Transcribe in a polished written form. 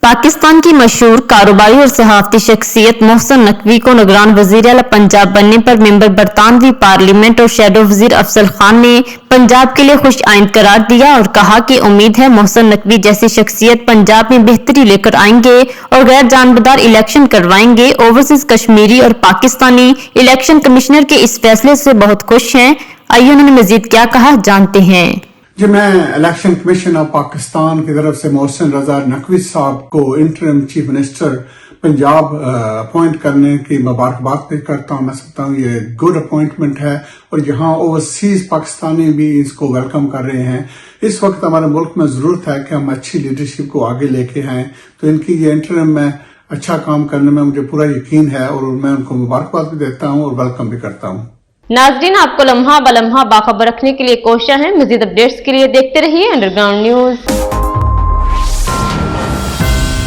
पाकिस्तान की मशहूर कारोबारी और सहाफती शख्सियत मोहसिन नकवी को निगरान वजीर आला पंजाब बनने पर मेंबर बरतानवी पार्लियामेंट और शैडो वजीर अफजल खान ने पंजाब के लिए खुश आइंद करार दिया और कहा कि उम्मीद है मोहसिन नकवी जैसी शख्सियत पंजाब में बेहतरी लेकर आएंगे और गैर जानबदार इलेक्शन करवाएंगे। ओवरसीज कश्मीरी और पाकिस्तानी इलेक्शन कमिश्नर के इस फैसले से बहुत खुश हैं। आइए उन्होंने मजीद क्या कहा, जानते हैं। जी, मैं इलेक्शन कमीशन ऑफ पाकिस्तान की तरफ से मोहसिन रजा नकवी साहब को interim chief minister Punjab appoint करने की मुबारकबाद पेश करता हूँ। मैं समझता हूँ ये गुड अपॉइंटमेंट है और यहाँ ओवरसीज पाकिस्तानी भी इसको वेलकम कर रहे हैं। इस वक्त हमारे मुल्क में जरूरत है कि हम अच्छी लीडरशिप को आगे लेके आए, तो इनकी ये इंटरिम में अच्छा काम करने में मुझे पूरा यकीन है और मैं उनको मुबारकबाद भी देता हूँ और वेलकम भी करता हूँ। नाजरीन, आपको लम्हा बलम्हा बाखबर रखने के लिए कोशिश है। मजीद अपडेट्स के लिए देखते रहिए अंडरग्राउंड न्यूज।